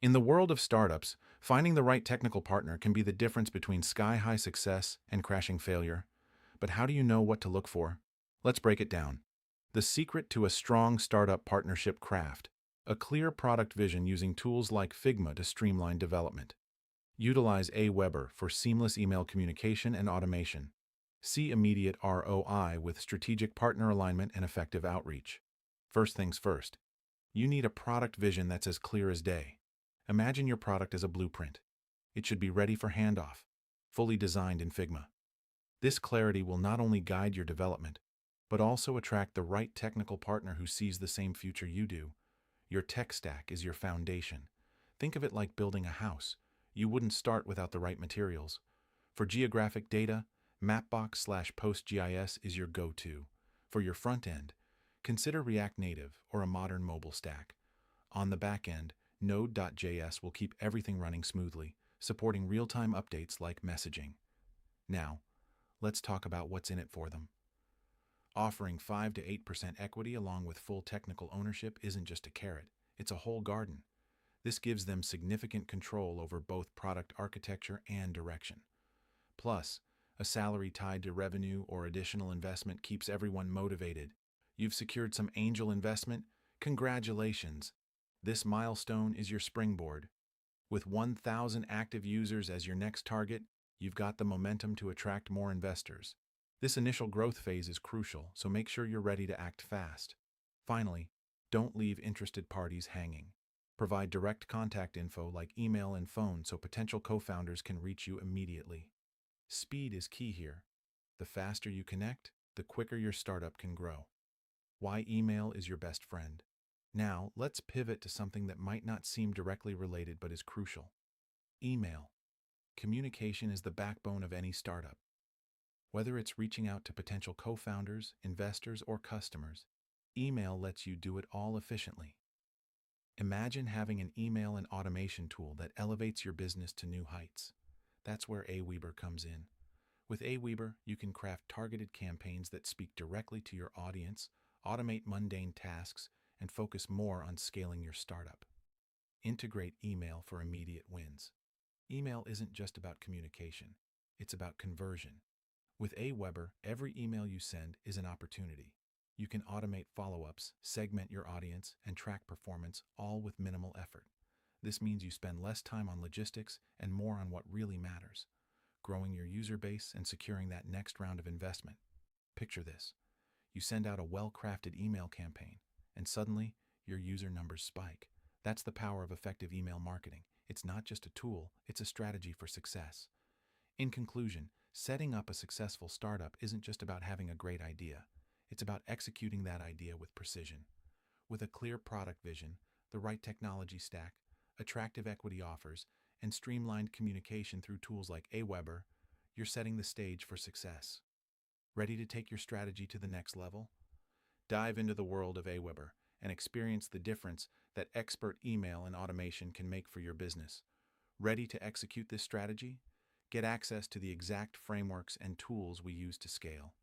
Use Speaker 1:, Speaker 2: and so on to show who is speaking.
Speaker 1: In the world of startups, finding the right technical partner can be the difference between sky-high success and crashing failure. But how do you know what to look for? Let's break it down. The secret to a strong startup partnership craft: a clear product vision using tools like Figma to streamline development. Utilize Aweber for seamless email communication and automation. See immediate ROI with strategic partner alignment and effective outreach. First things first, you need a product vision that's as clear as day. Imagine your product as a blueprint. It should be ready for handoff, fully designed in Figma. This clarity will not only guide your development, but also attract the right technical partner who sees the same future you do. Your tech stack is your foundation. Think of it like building a house. You wouldn't start without the right materials. For geographic data, Mapbox/PostGIS is your go-to. For your front end, consider React Native or a modern mobile stack. On the back end, Node.js will keep everything running smoothly, supporting real-time updates like messaging. Now, let's talk about what's in it for them. Offering 5 to 8% equity along with full technical ownership isn't just a carrot, it's a whole garden. This gives them significant control over both product architecture and direction. Plus, a salary tied to revenue or additional investment keeps everyone motivated. You've secured some angel investment? Congratulations! This milestone is your springboard. With 1,000 active users as your next target, you've got the momentum to attract more investors. This initial growth phase is crucial, so make sure you're ready to act fast. Finally, don't leave interested parties hanging. Provide direct contact info like email and phone so potential co-founders can reach you immediately. Speed is key here. The faster you connect, the quicker your startup can grow. Why email is your best friend. Now, let's pivot to something that might not seem directly related but is crucial. Email. Communication is the backbone of any startup. Whether it's reaching out to potential co-founders, investors, or customers, email lets you do it all efficiently. Imagine having an email and automation tool that elevates your business to new heights. That's where Aweber comes in. With Aweber, you can craft targeted campaigns that speak directly to your audience, automate mundane tasks, and focus more on scaling your startup. Integrate email for immediate wins. Email isn't just about communication, it's about conversion. With Aweber, every email you send is an opportunity. You can automate follow-ups, segment your audience, and track performance, all with minimal effort. This means you spend less time on logistics and more on what really matters: growing your user base and securing that next round of investment. Picture this. You send out a well-crafted email campaign, and suddenly, your user numbers spike. That's the power of effective email marketing. It's not just a tool, it's a strategy for success. In conclusion, setting up a successful startup isn't just about having a great idea. It's about executing that idea with precision. With a clear product vision, the right technology stack, attractive equity offers, and streamlined communication through tools like Aweber, you're setting the stage for success. Ready to take your strategy to the next level? Dive into the world of Aweber and experience the difference that expert email and automation can make for your business. Ready to execute this strategy? Get access to the exact frameworks and tools we use to scale.